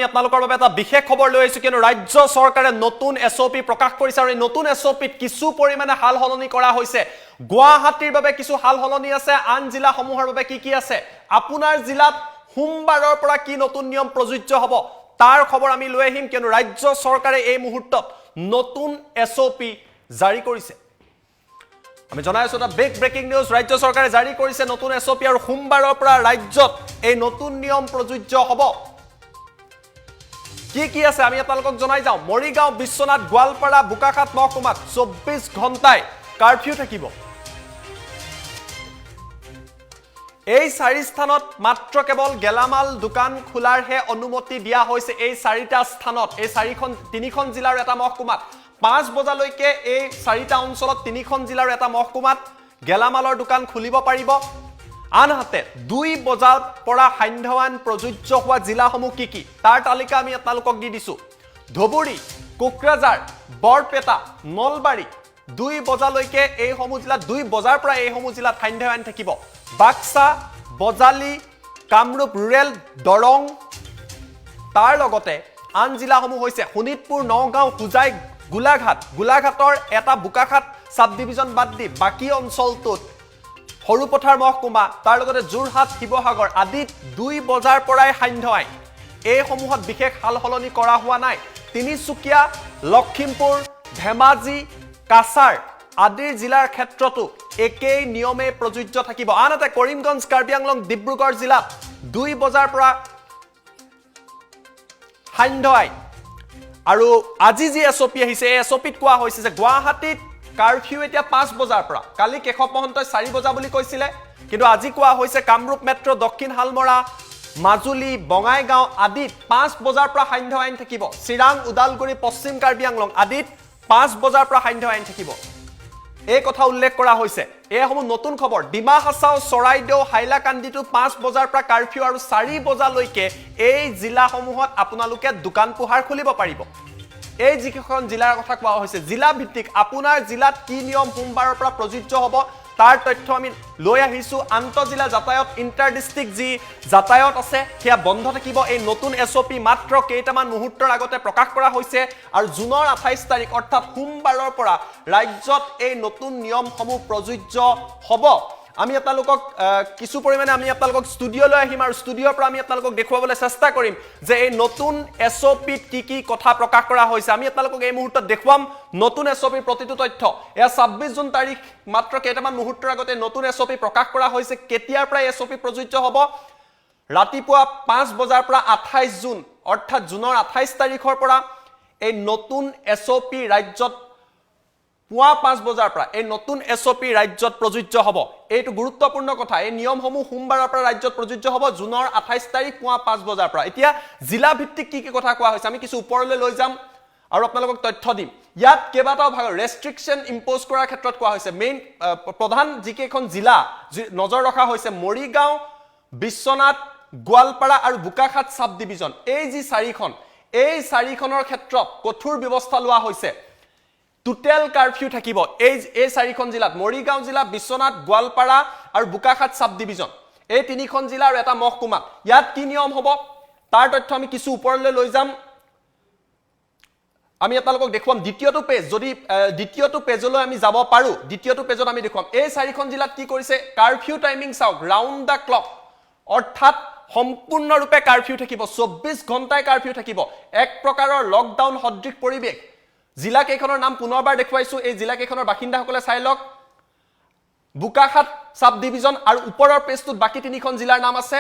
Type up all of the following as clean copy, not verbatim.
আমি আপোনালোকৰ বাবে এটা বিশেষ খবৰ লৈ আহিছো কিয়নো ৰাজ্য চৰকাৰে নতুন এছঅপি প্ৰকাশ কৰিছে আৰু এই নতুন এছঅপিত কিছু পৰিমাণে হাল হলনি কৰা হৈছে গুৱাহাটীৰ বাবে কিছু হাল হলনি আছে আন জিলাসমূহৰ বাবে কি আছে আপোনাৰ জিলাত সোমবাৰৰ পৰা কি নতুন নিয়ম প্ৰযোজ্য হ'ব তাৰ খবৰ আমি লৈ আহিম কিয়নো ৰাজ্য চৰকাৰে এই মুহূৰ্তত নতুন এছঅপি জাৰি কৰিছে আমি জনাই আছো এটা বিগ ব্ৰেকিং নিউজ ৰাজ্য চৰকাৰে জাৰি কৰিছে নতুন এছঅপি আৰু সোমবাৰৰ পৰা ৰাজ্যত এই নতুন নিয়ম প্ৰযোজ্য হ'ব কি আছে আমি আপোনালোকক জনাই যাওঁ মৰিগাঁও বিশ্বনাথ গোৱালপাৰা বুকাখাত মহকুমাত 24 ঘণ্টাই কাৰফিউ থাকিব এই চাৰি স্থানত মাত্ৰ কেৱল গেলামাল দোকান খোলাৰহে অনুমতি দিয়া হৈছে এই চাৰিটা স্থানত এই তিনিখন জিলাৰ এটা মহকুমাত 5 বজালৈকে এই চাৰিটা অঞ্চলত তিনিখন জিলাৰ এটা মহকুমাত গেলামালৰ দোকান খুলিব পাৰিব আনহাতে 2 বজাৰ পৰা সান্ধ্যৱান প্ৰযোজ্য হোৱা জিলাসমূহ কি তাৰ তালিকা আমি আপোনালোকক দি দিছো ধবুৰী কোকৰাঝাৰ বৰপেটা নলবাৰী 2 বজালৈকে এই সমূহ জিলাত 2 বজাৰ পৰা এই সমূহ জিলাত সান্ধ্যৱান থাকিব বাক্সা বজালি কামৰূপ ৰুৰেল দৰং তাৰ লগতে আন জিলাসমূহ হৈছে শোণিতপুৰ নগাঁও হুজাই গোলাঘাটৰ এটা বুকাখাত সাব ডিভিজন বাদ দি বাকি অঞ্চলটোত হৰুপথাৰ মহকুমা তাৰ লগতে জোৰহাট শিৱসাগৰ আদিত 2 বজাৰ পৰাই সান্ধ্যৱান এই সমূহত বিশেষ হাল হলনি কৰা হোৱা নাই তিনিচুকীয়া লখিমপুৰ ধেমাজি কাছাৰ আদিৰ জিলাৰ ক্ষেত্ৰতো একেই নিয়মে প্ৰযোজ্য থাকিব আনহাতে কৰিমগঞ্জ কাৰ্বি আংলং ডিব্ৰুগড় জিলাত 2 বজাৰ পৰা সান্ধ্যৱান আৰু আজি যি এছঅপি আহিছে এই এছঅপিত কোৱা হৈছে যে গুৱাহাটীত কাৰফিউ এতিয়া 5 বজাৰ পৰা কালি কেশৱ মহন্তই 4 বজা বুলি কৈছিলে কিন্তু আজি কোৱা হৈছে কামৰূপ মেট্ৰ দক্ষিণ হালমৰা মাজুলী বঙাইগাঁও আদিত 5 বজাৰ পৰা সান্ধ্যৱান থাকিব চিৰাং উদালগুৰি পশ্চিম কাৰ্বি আংলং আদিত 5 বজাৰ পৰা সান্ধ্যৱান থাকিব এই কথা উল্লেখ কৰা হৈছে এই সমূহ নতুন খবৰ ডিমা হাছাও চৰাইদেউ হাইলাকান্দিটো 5 বজাৰ পৰা কাৰফিউ আৰু 4 বজালৈকে এই জিলাসমূহত আপোনালোকে দোকান পোহাৰ খুলিব পাৰিব এই যিখন জিলাৰ কথা কোৱা হৈছে জিলা ভিত্তিক আপোনাৰ জিলাত কি নিয়ম সোমবাৰৰ পৰা প্ৰযোজ্য হ'ব তাৰ তথ্য আমি লৈ আহিছো আন্তঃজিলা যাতায়াত ইন্টাৰ ডিস্ট্ৰিক্ট যি যাতায়াত আছে সেয়া বন্ধ থাকিব এই নতুন এছঅপি মাত্ৰ কেইটামান মুহূৰ্তৰ আগতে প্ৰকাশ কৰা হৈছে আৰু জুনৰ 28 তাৰিখ অৰ্থাৎ সোমবাৰৰ পৰা ৰাজ্যত এই নতুন নিয়মসমূহ প্ৰযোজ্য হ'ব আমি আপোনালোকক কিছু পৰিমাণে আমি আপোনালোকক ষ্টুডিঅ'লৈ আহিম আৰু ষ্টুডিঅ'ৰ পৰা আমি আপোনালোকক দেখুৱাবলৈ চেষ্টা কৰিম যে এই নতুন এছঅপিত কি কথা প্ৰকাশ কৰা হৈছে আমি আপোনালোকক এই মুহূৰ্তত দেখুৱাম নতুন এছঅপিৰ প্ৰতিটো তথ্য এয়া 26 জুন তাৰিখ মাত্ৰ কেইটামান মুহূৰ্তৰ আগতে নতুন এছঅপি প্ৰকাশ কৰা হৈছে কেতিয়াৰ পৰা এছঅপি প্ৰযোজ্য হ'ব ৰাতিপুৱা 5 বজাৰ পৰা 28 জুন অৰ্থাৎ জুনৰ 28 তাৰিখৰ পৰা এই নতুন এছঅপি ৰাজ্যত পুৱা 5 বজাৰ পৰা এই নতুন এছঅপি ৰাজ্যত প্ৰযোজ্য হ'ব এইটো গুৰুত্বপূৰ্ণ কথা এই নিয়মসমূহ সোমবাৰৰ পৰা ৰাজ্যত প্ৰযোজ্য হ'ব জুনৰ 28 তাৰিখ পুৱা 5 বজাৰ পৰা এতিয়া জিলা ভিত্তিক কি কথা কোৱা হৈছে আমি কিছু ওপৰলৈ লৈ যাম আৰু আপোনালোকক তথ্য দিম ইয়াত কেইবাটাও ভাগ ৰেষ্ট্ৰিকশন ইম্পোজ কৰাৰ ক্ষেত্ৰত কোৱা হৈছে মেইন প্ৰধান যিকেইখন জিলা নজৰ ৰখা হৈছে মৰিগাঁও বিশ্বনাথ গোৱালপাৰা আৰু বুকাখাত সাব ডিভিজন এই যি চাৰিখনৰ ক্ষেত্ৰত কঠোৰ ব্যৱস্থা লোৱা হৈছে টোটেল কাৰফিউ থাকিব এই চাৰিখন জিলাত মৰিগাঁও জিলা বিশ্বনাথ গোৱালপাৰা আৰু বুকাখাত সাব ডিভিজন এই তিনিখন জিলাৰ এটা মহকুমাত ইয়াত কি নিয়ম হ'ব তাৰ তথ্য আমি কিছু ওপৰলৈ লৈ যাম আমি আপোনালোকক দেখুৱাম দ্বিতীয়টো পেজ যদি দ্বিতীয়টো পেজলৈ আমি যাব পাৰো দ্বিতীয়টো পেজত আমি দেখুৱাম এই চাৰিখন জিলাত কি কৰিছে কাৰফিউ টাইমিং চাওক ৰাউন্ড দা ক্লক অৰ্থাৎ সম্পূৰ্ণৰূপে কাৰফিউ থাকিব 24 ঘণ্টাই কাৰফিউ থাকিব এক প্ৰকাৰৰ লকডাউন সদৃশ পৰিৱেশ জিলা কেইখনৰ নাম পুনৰবাৰ দেখুৱাইছো এই জিলা কেইখনৰ বাসিন্দাসকলে চাই লওক বুকাখাত সাব ডিভিজন আৰু ওপৰৰ পেজটোত বাকি তিনিখন জিলাৰ নাম আছে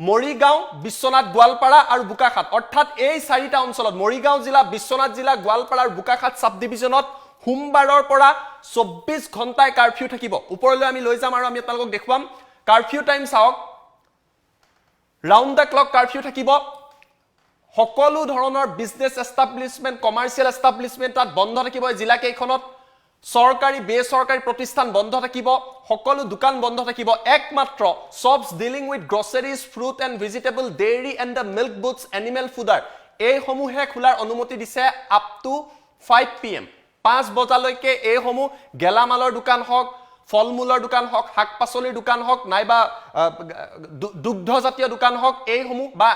মৰিগাঁও বিশ্বনাথ গোৱালপাৰা আৰু বুকাখাত অৰ্থাৎ এই চাৰিটা অঞ্চলত মৰিগাঁও জিলা বিশ্বনাথ জিলা গোৱালপাৰা আৰু বুকাখাত সাব ডিভিজনত সোমবাৰৰ পৰা 24 ঘণ্টাই কাৰফিউ থাকিব ওপৰলৈ আমি লৈ যাম আৰু আমি আপোনালোকক দেখুৱাম কাৰফিউ টাইম চাওক ৰাউন্ড দা ক্লক কাৰফিউ থাকিব সকলো ধৰণৰ বিজনেছ এষ্টাব্লিশমেন্ট কমাৰ্চিয়েল এষ্টাব্লিশমেন্ট তাত বন্ধ থাকিব জিলা কেইখনত সৰকাৰী বেসৰকাৰী প্ৰতিষ্ঠান বন্ধ থাকিব সকলো দোকান বন্ধ থাকিব একমাত্ৰ shops dealing with groceries fruit and vegetable dairy and the milk booths animal fooder এই সমূহে খোলাৰ অনুমতি দিছে up to 5 pm 5 বজালৈকে এই সমূহ গেলামালৰ দোকান হওক ফলমূলৰ দোকান হওক শাক পাচলিৰ দোকান হওক নাইবা দুগ্ধজাতীয় দোকান হওক এইসমূহ বা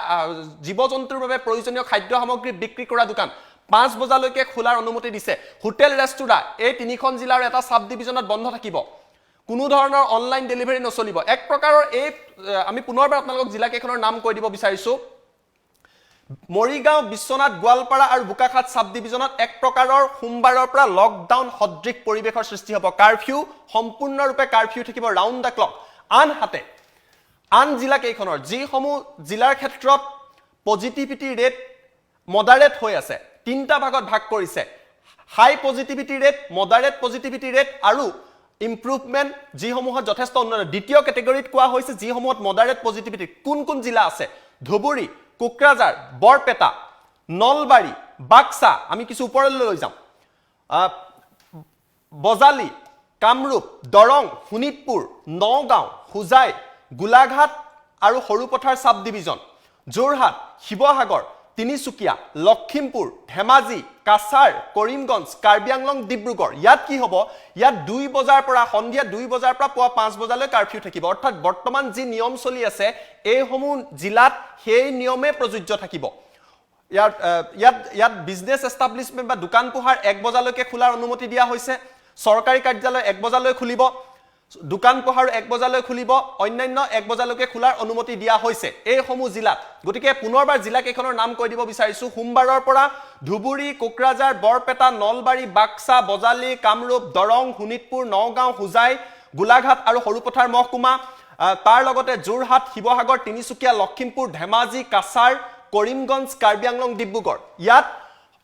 জীৱ জন্তুৰ বাবে প্ৰয়োজনীয় খাদ্য সামগ্ৰী বিক্ৰী কৰা দোকান 5 বজালৈকে খোলাৰ অনুমতি দিছে হোটেল ৰেষ্টুৰা এই তিনিখন জিলাৰ এটা সাব ডিভিজনত বন্ধ থাকিব কোনো ধৰণৰ অনলাইন ডেলিভাৰী নচলিব এক প্ৰকাৰৰ এই আমি পুনৰবাৰ আপোনালোকক জিলা কেইখনৰ নাম কৈ দিব বিচাৰিছো মৰিগাঁও বিশ্বনাথ গোৱালপাৰা আৰু বোকাখাট সাব ডিভিজনত এক প্ৰকাৰৰ সোমবাৰৰ পৰা লকডাউন সদৃশ পৰিবেশৰ সৃষ্টি হ'ব কাৰফিউ সম্পূৰ্ণৰূপে কাৰফিউ থাকিব ৰাউন্ড দা ক্লক আনহাতে আন জিলা কেইখনৰ যিসমূহ জিলাৰ ক্ষেত্ৰত পজিটিভিটি ৰেট মডাৰেট হৈ আছে তিনটা ভাগত ভাগ কৰিছে high positivity rate moderate positivity rate আৰু ইমপ্ৰুভমেন্ট যিসমূহত যথেষ্ট উন্নত দ্বিতীয় কেটেগৰীত কোৱা হৈছে যিসমূহত মডাৰেট পজিটিভিটি কোন কোন জিলা আছে ধুবুৰী কোকৰাঝাৰ বৰপেটা নলবাৰী বাক্সা আমি কিছু ওপৰলৈ লৈ যাম বজালি কামৰূপ দৰং শোণিতপুৰ নগাঁও হুজাই গোলাঘাট আৰু সৰুপথাৰ সাব ডিভিজন যোৰহাট শিৱসাগৰ তিনিচুকীয়া লখিমপুৰ ধেমাজি কাছাৰ কৰিমগঞ্জ কাৰ্বি আংলং ডিব্ৰুগড় ইয়াত কি হ'ব ইয়াত 2 বজাৰ পৰা সন্ধিয়া 2 বজাৰ পৰা পুৱা 5 বজালৈ কাৰফিউ থাকিব অৰ্থাৎ বৰ্তমান যি নিয়ম চলি আছে এই সমূহ জিলাত সেই নিয়মে প্ৰযোজ্য থাকিব ইয়াত বিজনেছ এষ্টাব্লিশমেন্ট বা দোকান পোহাৰ 1 বজালৈকে খোলাৰ অনুমতি দিয়া হৈছে চৰকাৰী কাৰ্যালয় 1 বজালৈ খুলিব দোকান পোহাৰ 1 বজালৈ খুলিব অন্যান্য 1 বজালৈকে খোলাৰ অনুমতি দিয়া হৈছে এই সমূহ জিলাত গতিকে পুনৰবাৰ জিলা কেইখনৰ নাম কৈ দিব বিচাৰিছো সোমবাৰৰ পৰা ধুবুৰী কোকৰাঝাৰ বৰপেটা নলবাৰী বাক্সা বজালি কামৰূপ দৰং শোণিতপুৰ নগাঁও হুজাই গোলাঘাট আৰু সৰুপথাৰ মহকুমা তাৰ লগতে যোৰহাট শিৱসাগৰ তিনিচুকীয়া লখিমপুৰ ধেমাজি কাছাৰ কৰিমগঞ্জ কাৰ্বি আংলং ডিব্ৰুগড় ইয়াত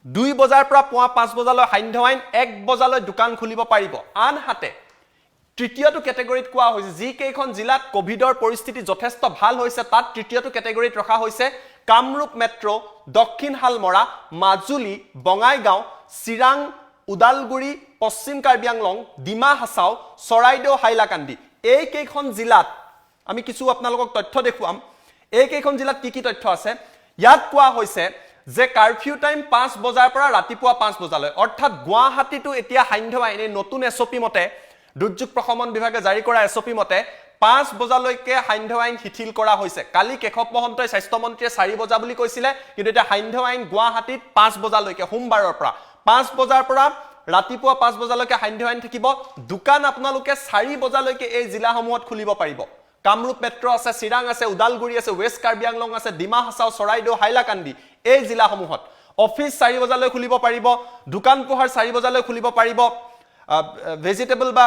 2 বজাৰ পৰা পুৱা 5 বজালৈ সান্ধ্য আইন 1 বজালৈ দোকান খুলিব পাৰিব আনহাতে তৃতীয়টো কেটেগৰীত কোৱা হৈছে যি কেইখন জিলাত কোভিডৰ পৰিস্থিতি যথেষ্ট ভাল হৈছে তাত তৃতীয়টো কেটেগৰীত ৰখা হৈছে কামৰূপ মেট্ৰ দক্ষিণ হালমৰা মাজুলী বঙাইগাঁও চিৰাং উদালগুৰি পশ্চিম কাৰ্বি আংলং ডিমা হাছাও চৰাইদেউ হাইলাকান্দি এই কেইখন জিলাত আমি কিছু আপোনালোকক তথ্য দেখুৱাম এই কেইখন জিলাত কি তথ্য আছে ইয়াত কোৱা হৈছে যে কাৰফিউ টাইম 5 বজাৰ পৰা ৰাতিপুৱা 5 বজালৈ অৰ্থাৎ গুৱাহাটীটো এতিয়া সান্ধ্য আইন নতুন এছঅপি মতে দুৰ্যোগ প্ৰশমন বিভাগে জাৰি কৰা এছঅপি মতে 5 বজালৈকে সান্ধ্য আইন শিথিল কৰা হৈছে কালি কেশৱ মহন্তই স্বাস্থ্য মন্ত্ৰীয়ে 4 বজা বুলি কৈছিলে কিন্তু এটা সান্ধ্য আইন গুৱাহাটীত 5 বজালৈকে সোমবাৰৰ পৰা 5 বজাৰ পৰা ৰাতিপুৱা 5 বজালৈকে সান্ধ্য আইন থাকিব দোকান আপোনালোকে 4 বজালৈকে এই জিলাসমূহত খুলিব পাৰিব কামৰূপ মেট্ৰ আছে চিৰাং আছে উদালগুৰি আছে ৱেষ্ট কাৰ্বি আংলং আছে ডিমা হাছাও চৰাইদেউ হাইলাকান্দি এই জিলাসমূহত অফিচ 4 বজালৈ খুলিব পাৰিব দোকান পোহাৰ 4 বজালৈ খুলিব পাৰিব ভেজিটেবল বা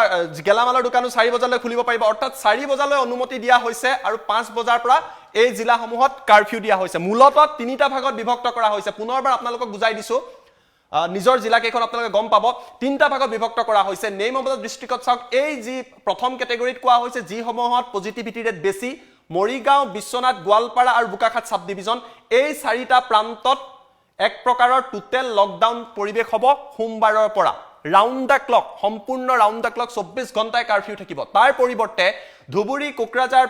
গেলামালৰ দোকানো 4 বজালৈ খুলিব পাৰিব অৰ্থাৎ 4 বজালৈ অনুমতি দিয়া হৈছে আৰু 5 বজাৰ পৰা এই জিলাসমূহত কাৰফিউ দিয়া হৈছে মূলতঃ তিনিটা ভাগত বিভক্ত কৰা হৈছে পুনৰবাৰ আপোনালোকক বুজাই দিছো নিজৰ জিলা কেইখন আপোনালোকে গম পাব তিনিটা ভাগত বিভক্ত কৰা হৈছে নেম অফ দা ডিস্ট্ৰিক্টত চাওক এই যি প্ৰথম কেটেগৰীত কোৱা হৈছে যি সমূহত পজিটিভিটি ৰেট বেছি মৰিগাঁও বিশ্বনাথ গোৱালপাৰা আৰু বোকাখাট সাব ডিভিজন এই চাৰিটা প্ৰান্তত এক প্ৰকাৰৰ টোটেল লকডাউন পৰিবেশ হ'ব সোমবাৰৰ পৰা ৰাউন্ড দা ক্লক সম্পূৰ্ণ ৰাউন্ড দা ক্লক 24 ঘণ্টাই কাৰফিউ থাকিব তাৰ পৰিৱৰ্তে ধুবুৰী কোকৰাঝাৰ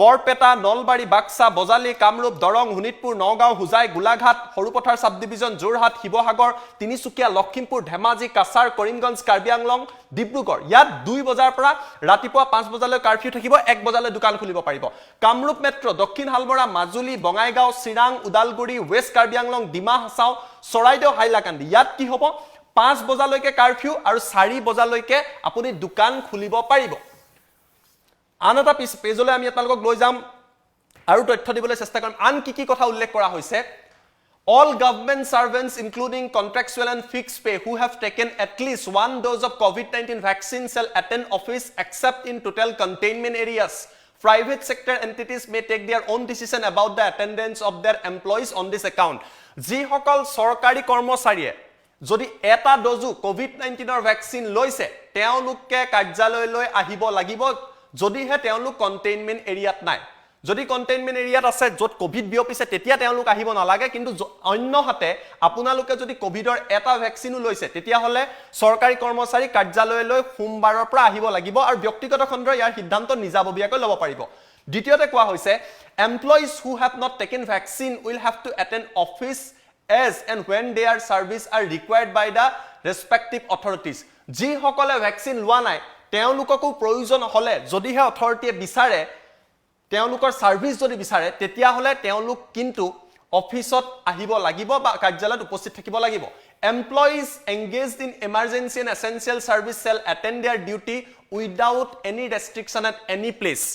বৰপেটা নলবাৰী বাক্সা বজালি কামৰূপ দৰং শোণিতপুৰ নগাঁও হুজাই গোলাঘাট সৰুপথাৰ সাব ডিভিজন যোৰহাট শিৱসাগৰ তিনিচুকীয়া লখিমপুৰ ধেমাজি কাছাৰ কৰিমগঞ্জ কাৰ্বি আংলং ডিব্ৰুগড় ইয়াত 2 বজাৰ পৰা ৰাতিপুৱা 5 বজালৈ কাৰফিউ থাকিব 1 বজালৈ দোকান খুলিব পাৰিব কামৰূপ মেট্ৰ দক্ষিণ হালমৰা মাজুলী বঙাইগাঁও চিৰাং উদালগুৰি ৱেষ্ট কাৰ্বি আংলং ডিমা হাছাও চৰাইদেউ হাইলাকান্দি ইয়াত কি হ'ব 5 বজালৈকে কাৰফিউ আৰু 4 বজালৈকে আপুনি দোকান খুলিব পাৰিব আন এটা পেজলৈ আমি আপোনালোকক লৈ যাম আৰু তথ্য দিবলৈ চেষ্টা কৰিম আন কি কথা উল্লেখ কৰা হৈছে all government servants including contractual and fixed pay who have taken at least 1 dose of COVID-19 vaccine shall attend office except in total containment areas private sector entities may take their own decision about the attendance of their employees on this account যি সকল চৰকাৰী কৰ্মচাৰীয়ে যদি এটা dojo COVID-19 vaccine লৈছে তেওঁলোকে কাৰ্যালয়লৈ আহিব লাগিব যদিহে তেওঁলোক কন্টেইনমেন্ট এৰিয়াত নাই যদি কন্টেইনমেন্ট এৰিয়াত আছে যত কোভিড বিয়পিছে তেতিয়া তেওঁলোক আহিব নালাগে কিন্তু অন্যহাতে আপোনালোকে যদি কোভিডৰ এটা ভ্যাকচিনো লৈছে তেতিয়া হলে চৰকাৰী কৰ্মচাৰী কাৰ্যালয়লৈ সোমবাৰৰ পৰা আহিব লাগিব আৰু ব্যক্তিগত খণ্ডৰ ইয়াৰ সিদ্ধান্ত নিজাববীয়াকৈ ল'ব পাৰিব দ্বিতীয়তে কোৱা হৈছে employees who have not taken vaccine will have to attend office as and when their service are required by the respective authorities যি সকলে ভ্যাকচিন লোৱা নাই তেওঁলোককো প্ৰয়োজন হলে যদিহে অথৰিটিয়ে বিচাৰে তেওঁলোকৰ সাৰ্ভিস যদি বিচাৰে তেতিয়া হলে তেওঁলোক কিন্তু অফিসত আহিব লাগিব বা কাৰ্যালয়ত উপস্থিত থাকিব লাগিব employees engaged in emergency and essential service shall attend their duty without any restriction at any place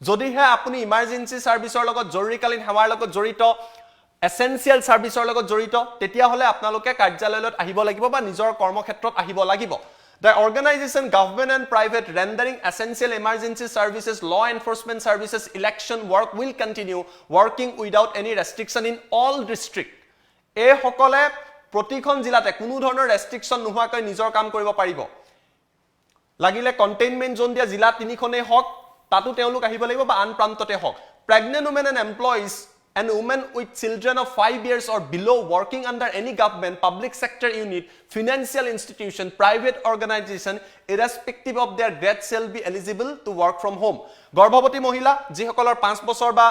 যদিহে আপুনি ইমাৰ্জেন্সি সাৰ্ভিসৰ লগত জৰুৰীকালীন সেৱাৰ লগত জড়িত এসেনশিয়াল সাৰ্ভিসৰ লগত জড়িত তেতিয়া হলে আপোনালোকে কাৰ্যালয়ত আহিব লাগিব বা নিজৰ কৰ্মক্ষেত্ৰত আহিব লাগিব The organization, government and private rendering essential emergency services, law enforcement services, election work will continue working without any restriction in all district. এই সকলে প্ৰতিখন জিলাতে কোনো ধৰণৰ ৰেষ্ট্ৰিকশন নোহোৱাকৈ নিজৰ কাম কৰিব পাৰিব লাগিলে কন্টেইনমেন্ট জোন দিয়া জিলা তিনিখনে হক তাতো তেওঁলোক আহিব লাগিব বা আন প্ৰান্ততে হক pregnant women and employees and women with children of 5 years or below working under any government, public sector unit, financial institution, private organization, irrespective of their grade, shall be eligible to work from home. গৰ্ভৱতী মহিলা যিসকলৰ 5 বছৰ বা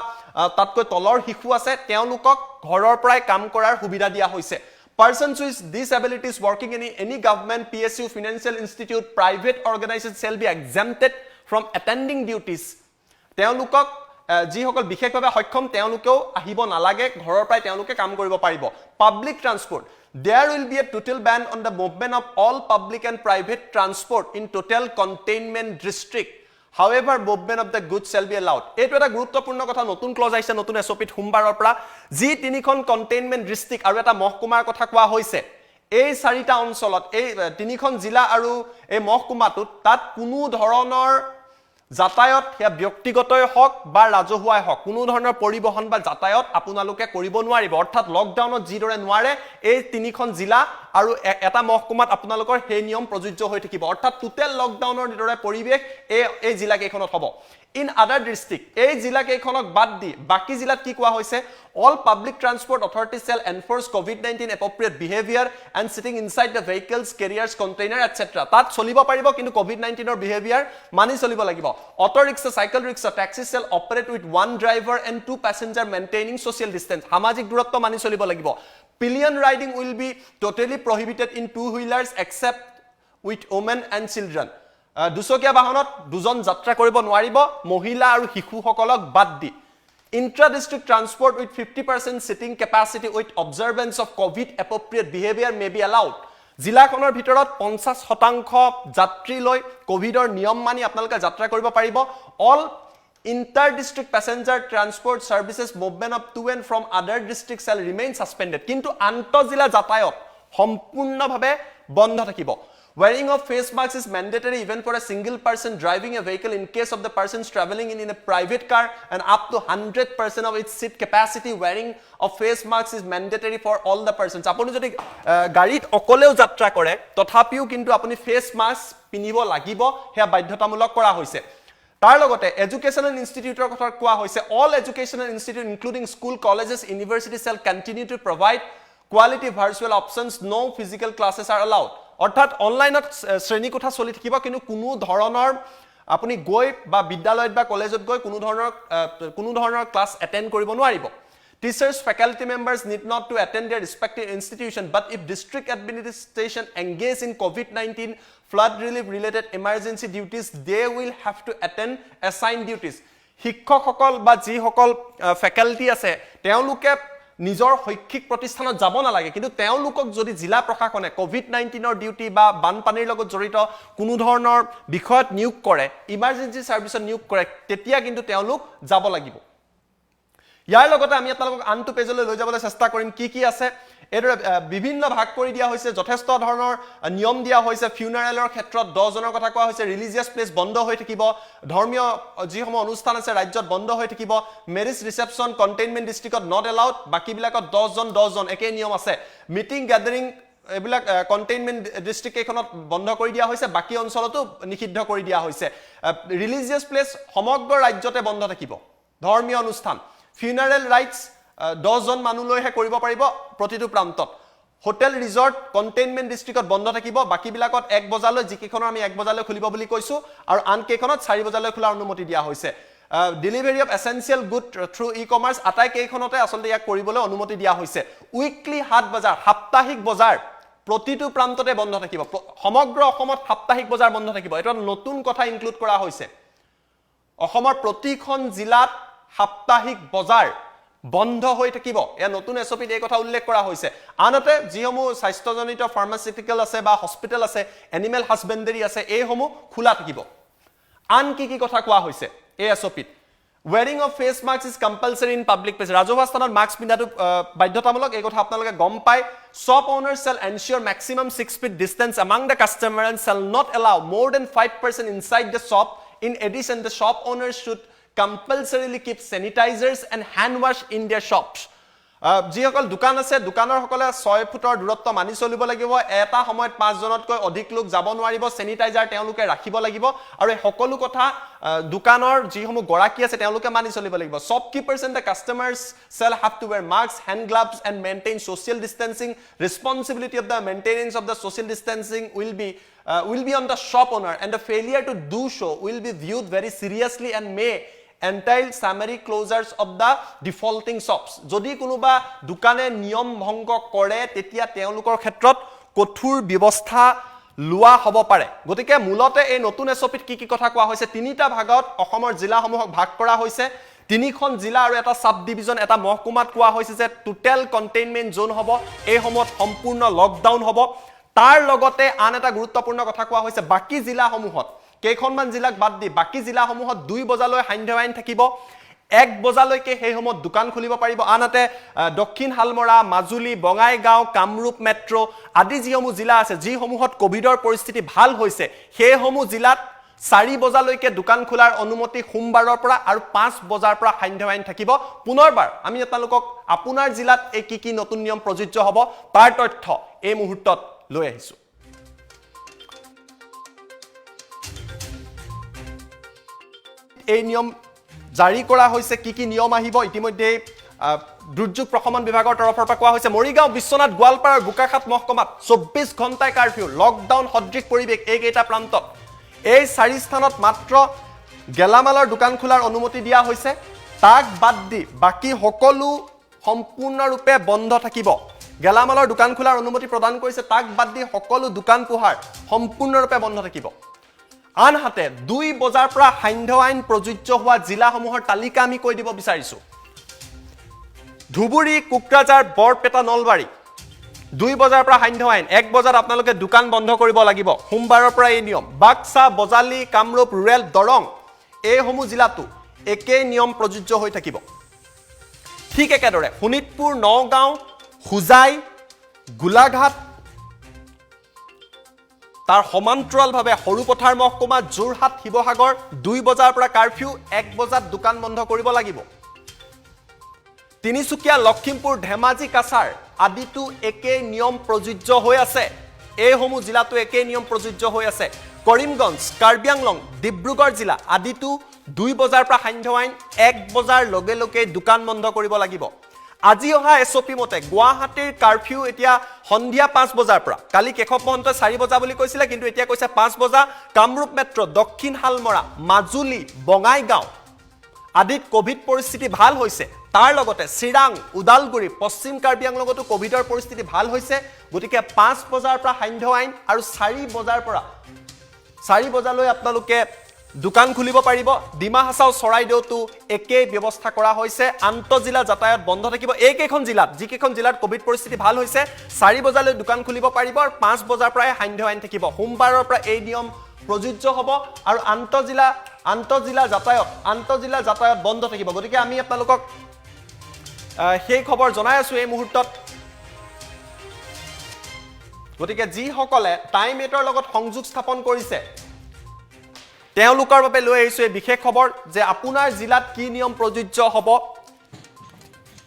তাতকৈ তলৰ শিশু আছে তেওঁলোকক ঘৰৰ পৰাই কাম কৰাৰ সুবিধা দিয়া হৈছে Persons with disabilities working in any government, PSU, financial institute, private organization shall be exempted from attending duties. তেওঁলোকক যিসকল বিশেষভাৱে সক্ষম তেওঁলোকেও আহিব নালাগে ঘৰৰ পৰাই তেওঁলোকে কাম কৰিব পাৰিব Public transport. There will be a total ban on the movement of all public and private transport in total containment district. However, movement of the goods shall be allowed. এইটো এটা গুৰুত্বপূৰ্ণ কথা নতুন ক্লজ আহিছে নতুন এছঅপিত সোমবাৰৰ পৰা যি তিনিখন কন্টেইনমেন্ট ডিস্ট্ৰিক্ট আৰু এটা মহকুমাৰ কথা কোৱা হৈছে এই চাৰিটা অঞ্চলত এই তিনিখন জিলা আৰু এই মহকুমাটোত তাত কোনো ধৰণৰ যাতায়াত হেয়া ব্যক্তিগতই হক বা ৰাজহুৱাই হক কোনো ধৰণৰ পৰিবহন বা যাতায়াত আপোনালোকে কৰিব নোৱাৰিব অৰ্থাৎ লকডাউনত যিদৰে নোৱাৰে এই তিনিখন জিলা আৰু এটা মহকুমাত আপোনালোকৰ সেই নিয়ম প্ৰযোজ্য হৈ থাকিব অৰ্থাৎ টোটেল লকডাউনৰ দৰে পৰিবেশ এই জিলা কেইখনত হ'ব In other district, এই জিলা কেইখনক বাদ দি বাকি জিলাত কি কোৱা হৈছে all public transport authorities shall enforce COVID-19 appropriate behavior and sitting inside the vehicles, carriers, container, etc. তাত চলিব পাৰিব কিন্তু COVID-19 ৰ behavior মানি চলিব লাগিব auto rickshaw, cycle rickshaw, taxis shall operate with one driver and two passenger maintaining social distance সামাজিক দূৰত্ব মানি চলিব লাগিব pillion riding will be totally prohibited in two wheelers except with women and children দুচকীয়া বাহনত দুজন যাত্ৰা কৰিব নোৱাৰিব মহিলা আৰু শিশুসকলক বাদ দি intra district transport with 50% sitting capacity with observance of covid appropriate behavior may be allowed জিলাখনৰ ভিতৰত 50% যাত্ৰী লৈ কোভিডৰ নিয়ম মানি আপোনালোকে যাত্ৰা কৰিব পাৰিব all inter district passenger transport services movement of to and from other districts shall remain suspended কিন্তু আন্তঃজিলা যাতায়াত সম্পূৰ্ণভাৱে বন্ধ থাকিব Wearing of face mask is mandatory even for a single person driving a vehicle in case of the persons traveling in a private car and up to 100% of its seat capacity. Wearing of face mask is mandatory for all the persons. Apuni jodi garit okoleo jatra kore tothapiu kintu apuni face mask pinibo lagibo heya baidhotamulok kora hoise. Tar logote educational institute kotha koa hoise all educational institute including school, colleges, universities shall continue to provide quality virtual options. No physical classes are allowed. অৰ্থাৎ অনলাইনত শ্ৰেণী কোঠা চলি থাকিব কিন্তু কোনো ধৰণৰ আপুনি গৈ বা বিদ্যালয়ত বা কলেজত গৈ কোনো ধৰণৰ ক্লাছ এটেন্ড কৰিব নোৱাৰিব Teachers, faculty members need not to attend their respective institution but if district administration engage in COVID-19 flood relief related emergency duties they will have to attend assigned duties শিক্ষকসকল বা যিসকল faculty আছে তেওঁলোকে নিজৰ শৈক্ষিক প্ৰতিষ্ঠানত যাব নালাগে কিন্তু তেওঁলোকক যদি জিলা প্ৰশাসনে কোভিড-19 ৰ ডিউটি বা বানপানীৰ লগত জড়িত কোনো ধৰণৰ বিষয়ত নিয়োগ কৰে ইমাৰ্জেন্সি সাৰ্ভিছত নিয়োগ কৰে তেতিয়া কিন্তু তেওঁলোক যাব লাগিব ইয়াৰ লগতে আমি আপোনালোকক আনটো পেজলৈ লৈ যাবলৈ চেষ্টা কৰিম কি আছে এৰ বিভিন্ন ভাগ কৰি দিয়া হৈছে যথেষ্ট ধৰণৰ নিয়ম দিয়া হৈছে ফিউনাৰেলৰ ক্ষেত্ৰত 10 জনৰ কথা কোৱা হৈছে ৰিলিজিয়াছ প্লেস বন্ধ হৈ থাকিব ধৰ্মীয় যিসমূহ অনুষ্ঠান আছে ৰাজ্যত বন্ধ হৈ থাকিব মেৰিজ ৰিসেপশন কন্টেইনমেন্ট ডিস্ট্ৰিক্টত নট এলাউড বাকি বিলাকত 10 জন একে নিয়ম আছে মিটিং গ্যাদাৰিং এবিলাক কন্টেইনমেন্ট ডিস্ট্ৰিক্ট এখনত বন্ধ কৰি দিয়া হৈছে বাকি অঞ্চলতো নিষিদ্ধ কৰি দিয়া হৈছে ৰিলিজিয়াছ প্লেস সমগ্ৰ ৰাজ্যতে বন্ধ থাকিব ধৰ্মীয় অনুষ্ঠান funeral rights 10 জন মানুলৈহে কৰিব পাৰিব প্ৰতিটো প্ৰান্তত হোটেল ৰিজৰ্ট কন্টেইনমেন্ট ডিস্ট্ৰিক্টত বন্ধ থাকিব বাকি বিলাকত 1 বজালৈ যিকেখনৰ আমি 1 বজালৈ খুলিব বুলি কৈছো আৰু আন কেখনত 4 বজালৈ খোলাৰ অনুমতি দিয়া হৈছে delivery of essential good through e-commerce আটাই কেখনতে আসলে ইয়াক কৰিবলৈ অনুমতি দিয়া হৈছে উইকলি হাট বজাৰ সাপ্তাহিক বজাৰ প্ৰতিটো প্ৰান্ততে বন্ধ থাকিব সমগ্ৰ অসমত সাপ্তাহিক বজাৰ বন্ধ থাকিব এটা নতুন কথা ইনক্লুড কৰা হৈছে অসমৰ প্ৰতিখন জিলাত সাপ্তাহিক বজাৰ বন্ধ হৈ থাকিব এ নতুন এছপিত এই কথা উল্লেখ কৰা হৈছে আনতে যিসমূহ স্বাস্থ্যজনিত ফাৰ্মাচিউটিকেল আছে বা হস্পিটেল আছে এনিমেল হাজবেণ্ডাৰী আছে এইসমূহ খোলা থাকিব আন কি কথা কোৱা হৈছে এই এছপিত wearing of face masks is compulsory in public place ৰাজহুৱা স্থানত মাস্ক পিন্ধাটো বাধ্যতামূলক এই কথা আপোনালোকে গম পায় shop owners shall ensure maximum 6 feet distance among the customer and shall not allow more than 5% inside the shop in addition the shop owners should compulsorily keep sanitizers and hand wash in their shops যিসকল দোকান আছে দোকানৰ সকলে 6 ফুটৰ দূৰত্ব মানি চলিব লাগিব এটা সময়ত 5 জনতকৈ অধিক লোক যাব নোৱাৰিব স্যানিটাইজাৰ তেওঁলোকে ৰাখিব লাগিব আৰু এই সকলো কথা দোকানৰ যিসমূহ গৰাকী আছে তেওঁলোকে মানি চলিব লাগিব shopkeepers and the customers shall have to wear masks hand gloves and maintain social distancing responsibility of the maintenance of the social distancing will be on the shop owner and the failure to do so will be viewed very seriously and may entail summary closures of the defaulting shops যদি কোনোবা দোকানে নিয়ম ভংগ কৰে তেতিয়া তেওঁলোকৰ ক্ষেত্ৰত কঠোৰ ব্যৱস্থা লোৱা হ'ব পাৰে গতিকে মূলতে এই নতুন এছপিত কি কথা কোৱা হৈছে তিনিটা ভাগত অসমৰ জিলাসমূহক ভাগ কৰা হৈছে তিনিখন জিলা আৰু এটা সাব ডিভিজন এটা মহকুমাত কোৱা হৈছে যে টোটাল কন্টেইনমেন্ট জোন হ'ব এই সময়ত সম্পূৰ্ণ লকডাউন হ'ব তাৰ লগতে আন এটা গুৰুত্বপূৰ্ণ কথা কোৱা হৈছে বাকি জিলাসমূহত কেইখনমান জিলাক বাদ দি বাকি জিলাসমূহত 2 বজালৈ সান্ধ্য আইন থাকিব 1 বজালৈকে সেই সময়ত দোকান খুলিব পাৰিব আনহাতে দক্ষিণ হালমৰা মাজুলী বঙাইগাঁও কামৰূপ মেট্ৰো আদি যিসমূহ জিলা আছে যিসমূহত কোভিডৰ পৰিস্থিতি ভাল হৈছে সেইসমূহ জিলাত 4 বজালৈকে দোকান খোলাৰ অনুমতি সোমবাৰৰ পৰা আৰু 5 বজাৰ পৰা সান্ধ্য আইন থাকিব পুনৰবাৰ আমি আপোনালোকক আপোনাৰ জিলাত এই কি নতুন নিয়ম প্ৰযোজ্য হ'ব তাৰ তথ্য এই মুহূৰ্তত লৈ আহিছো এই নিয়ম জাৰি কৰা হৈছে কি নিয়ম আহিব ইতিমধ্যে দুৰ্যোগ প্ৰশমন বিভাগৰ তৰফৰ পৰা কোৱা হৈছে মৰিগাঁও বিশ্বনাথ গোৱালপাৰা আৰু বোকাখাত মহকুমাত 24 ঘণ্টাই কাৰফিউ লকডাউন সদৃশ পৰিবেশ এইকেইটা প্ৰান্তত এই 4 স্থানত মাত্ৰ গেলামালৰ দোকান খোলাৰ অনুমতি দিয়া হৈছে তাক বাদ দি বাকি সকলো সম্পূৰ্ণৰূপে বন্ধ থাকিব গেলামালৰ দোকান খোলাৰ অনুমতি প্ৰদান কৰিছে তাক বাদ দি সকলো দোকান পোহাৰ সম্পূৰ্ণৰূপে বন্ধ থাকিব আনহাতে 2 বজাৰ পৰা সান্ধ্য আইন প্ৰযোজ্য হোৱা জিলাসমূহৰ তালিকা আমি কৈ দিব বিচাৰিছো ধুবুৰী কুকৰাঝাৰ বৰপেটা নলবাৰী 2 বজাৰ পৰা সান্ধ্য আইন 1 বজাত আপোনালোকে দোকান বন্ধ কৰিব লাগিব সোমবাৰৰ পৰা এই নিয়ম বাক্সা বজালি কামৰূপ ৰুৰেল দৰং এইসমূহ জিলাতো একেই নিয়ম প্ৰযোজ্য হৈ থাকিব ঠিক একেদৰে শোণিতপুৰ নগাঁও হুজাই গোলাঘাট তাৰ সমান্তৰালভাৱে হৰুপথাৰ মহকুমা যোৰহাট শিৱসাগৰ 2 বজাৰ পৰা কাৰফিউ 1 বজাত দোকান বন্ধ কৰিব লাগিব তিনিচুকীয়া লখিমপুৰ ধেমাজি কাছাৰ আদিতো একে নিয়ম প্ৰযোজ্য হৈ আছে এইসমূহ জিলাতো একে নিয়ম প্ৰযোজ্য হৈ আছে কৰিমগঞ্জ কাৰ্বি আংলং ডিব্ৰুগড় জিলা আদিতো 2 বজাৰ পৰা সান্ধ্য আইন 1 বজাৰ লগে লগে দোকান বন্ধ কৰিব লাগিব আজি অহা এছপি মতে গুৱাহাটীৰ কাৰফিউ এতিয়া সন্ধিয়া 5 বজাৰ পৰা কালি কেশৱ মহন্ত 4 বজা বুলি কৈছিল কিন্তু এতিয়া কৈছে 5 বজা কামৰূপ মেট্ৰো দক্ষিণ হালমৰা মাজুলী বঙাইগাঁও আদিত কোভিড পৰিস্থিতি ভাল হৈছে তাৰ লগতে চিৰাং উদালগুৰি পশ্চিম কাৰ্বি আংলঙতো কোভিডৰ পৰিস্থিতি ভাল হৈছে গতিকে 5 বজাৰ পৰা সান্ধ্য আইন আৰু 4 বজালৈ আপোনালোকে দোকান খুলিব পাৰিব ডিমা হাছাও চৰাইদেউতো একে ব্যৱস্থা কৰা হৈছে আন্তঃজিলা যাতায়াত বন্ধ থাকিব এইকেইখন জিলাত যিকেইখন জিলাত কোভিড পৰিস্থিতি ভাল হৈছে 4 বজালৈ দোকান খুলিব পাৰিব আৰু 5 বজাৰ পৰা সান্ধ্য আইন থাকিব সোমবাৰৰ পৰা এই নিয়ম প্ৰযোজ্য হ'ব আৰু আন্তঃজিলা যাতায়াত বন্ধ থাকিব গতিকে আমি আপোনালোকক সেই খবৰ জনাই আছো এই মুহূৰ্তত গতিকে যিসকলে টাইম 8ৰ লগত সংযোগ স্থাপন কৰিছে তেওঁলোকৰ বাবে লৈ আহিছো এই বিশেষ খবৰ যে আপোনাৰ জিলাত কি নিয়ম প্ৰযোজ্য হ'ব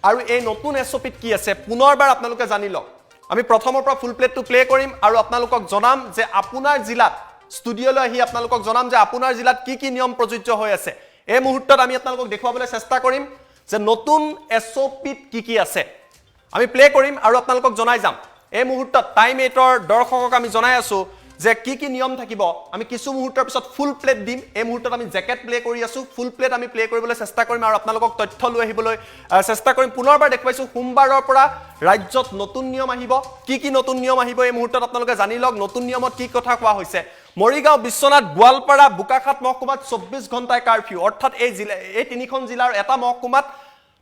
আৰু এই নতুন এছপিত কি আছে পুনৰবাৰ আপোনালোকে জানি লওক আমি প্ৰথমৰ পৰা ফুল প্লেটটো প্লে কৰিম আৰু আপোনালোকক জনাম যে আপোনাৰ জিলাত ষ্টুডিঅলৈ আহি আপোনালোকক জনাম যে আপোনাৰ জিলাত কি নিয়ম প্ৰযোজ্য হৈ আছে এই মুহূৰ্তত আমি আপোনালোকক দেখুৱাবলৈ চেষ্টা কৰিম যে নতুন এছপিত কি আছে আমি প্লে কৰিম আৰু আপোনালোকক জনাই যাম এই মুহূৰ্তত টাইম 8ৰ দৰ্শকক আমি জনাই আছো যে কি নিয়ম থাকিব আমি কিছু মুহূৰ্তৰ পিছত ফুল প্লেট দিম এই মুহূৰ্তত আমি জেকেট প্লে কৰি আছো ফুল প্লেট আমি প্লে কৰিবলৈ চেষ্টা কৰিম আৰু আপোনালোকক তথ্য লৈ আহিবলৈ চেষ্টা কৰিম পুনৰবাৰ দেখুৱাইছো সোমবাৰৰ পৰা ৰাজ্যত নতুন নিয়ম আহিব কি নতুন নিয়ম আহিব এই মুহূৰ্তত আপোনালোকে জানি লওক নতুন নিয়মত কি কথা কোৱা হৈছে মৰিগাঁও বিশ্বনাথ গোৱালপাৰা বোকাখাত মহকুমাত 24 ঘণ্টাৰ কাৰফিউ অৰ্থাৎ এই তিনিখন জিলাৰ এটা মহকুমাত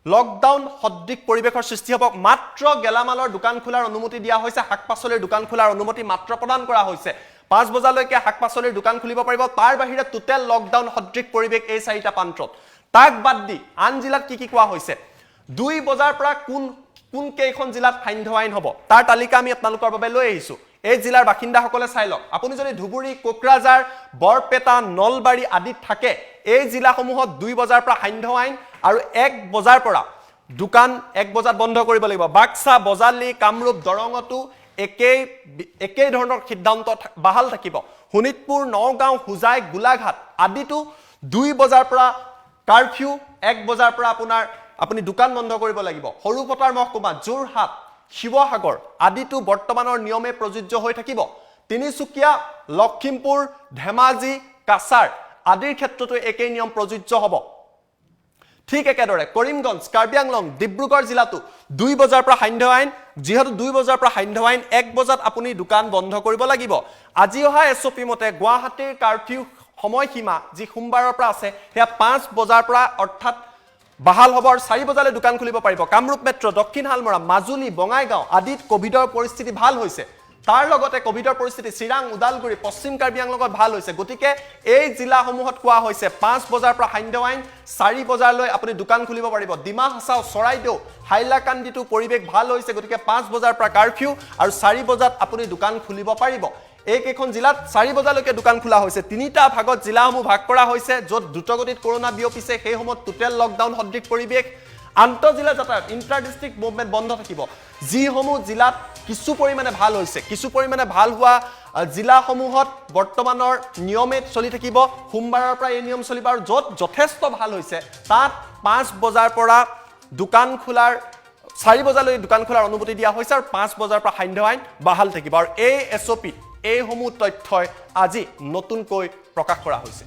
লকডাউন সদৃশ পৰিবেশৰ সৃষ্টি হ'ব মাত্ৰ গেলামালৰ দোকান খোলাৰ অনুমতি দিয়া হৈছে শাক-পাচলিৰ দোকান খোলাৰ অনুমতি মাত্ৰ প্ৰদান কৰা হৈছে 5 বজালৈকে শাক-পাচলিৰ দোকান খুলিব পাৰিব তাৰ বাহিৰে টোটেল লকডাউন সদৃশ পৰিবেশ এই চাৰিটা প্ৰান্তত তাক বাদ দি আন জিলাত কি কোৱা হৈছে 2 বজাৰ পৰা কোন কেইখন জিলাত সান্ধ্য আইন হ'ব তাৰ তালিকা আমি আপোনালোকৰ বাবে লৈ আহিছো এই জিলাৰ বাসিন্দাসকলে চাই লওক আপুনি যদি ধুবুৰী কোকৰাঝাৰ বৰপেটা নলবাৰী আদিত থাকে এই জিলাসমূহত 2 বজাৰ পৰা সান্ধ্য আইন আৰু 1 বজাৰ পৰা দোকান 1 বজাত বন্ধ কৰিব লাগিব বাক্সা বজালি কামৰূপ দৰঙতো একেই ধৰণৰ সিদ্ধান্ত বাহাল থাকিব শোণিতপুৰ নগাঁও হুজাই গোলাঘাট আদিতো 2 বজাৰ পৰা কাৰফিউ 1 বজাৰ পৰা আপুনি দোকান বন্ধ কৰিব লাগিব সৰুপতাৰ মহকুমা যোৰহাট শিৱসাগৰ আদিতো বৰ্তমানৰ নিয়মে প্ৰযোজ্য হৈ থাকিব তিনিচুকীয়া লখিমপুৰ ধেমাজি কাছাৰ আদিৰ ক্ষেত্ৰতো একেই নিয়ম প্ৰযোজ্য হ'ব ঠিক একেদৰে কৰিমগঞ্জ কাৰ্বি আংলং ডিব্ৰুগড় জিলাতো 2 বজাৰ পৰা সান্ধ্য আইন যেহেতু 2 বজাৰ পৰা সান্ধ্য আইন 1 বজাত আপুনি দোকান বন্ধ কৰিব লাগিব আজি অহা এছঅপি মতে গুৱাহাটীৰ কাৰফিউ সময়সীমা যি সোমবাৰৰ পৰা আছে হেয়া 5 বজাৰ পৰা অৰ্থাৎ বাহাল হ'ব আৰু 4 বজালৈ দোকান খুলিব পাৰিব কামৰূপ মেট্ৰ দক্ষিণ হালমৰা মাজুলী বঙাইগাঁও আদিত কোভিডৰ পৰিস্থিতি ভাল হৈছে তাৰ লগতে কোভিডৰ পৰিস্থিতি চিৰাং উদালগুৰি পশ্চিম কাৰ্বি আংলঙত ভাল হৈছে গতিকে এই জিলাসমূহত কোৱা হৈছে 5 বজাৰ পৰা সান্ধ্য আইন 4 বজালৈ আপুনি দোকান খুলিব পাৰিব ডিমা হাছাও চৰাইদেউ হাইলাকান্দিটো পৰিবেশ ভাল হৈছে গতিকে 5 বজাৰ পৰা কাৰফিউ আৰু 4 বজাত আপুনি দোকান খুলিব পাৰিব এইকেইখন জিলাত 4 বজালৈকে দোকান খোলা হৈছে তিনিটা ভাগত জিলাসমূহ ভাগ কৰা হৈছে য'ত দ্ৰুতগতিত কৰোনা বিয়পিছে সেই সময়ত টোটেল লকডাউন সদৃশ পৰিবেশ আন্তঃজিলা যাতায়াত ইণ্টাৰ ডিষ্ট্ৰিক্ট মুভমেণ্ট বন্ধ থাকিব যিসমূহ জিলাত কিছু পৰিমাণে ভাল হৈছে কিছু পৰিমাণে ভাল হোৱা জিলাসমূহত বৰ্তমানৰ নিয়মে চলি থাকিব সোমবাৰৰ পৰা এই নিয়ম চলিব আৰু য'ত যথেষ্ট ভাল হৈছে তাত 5 বজাৰ পৰা দোকান খোলাৰ 4 বজালৈ দোকান খোলাৰ অনুমতি দিয়া হৈছে আৰু 5 বজাৰ পৰা সান্ধ্য আইন বাহাল থাকিব আৰু এই এছঅপি এইসমূহ তথ্যই আজি নতুনকৈ প্ৰকাশ কৰা হৈছে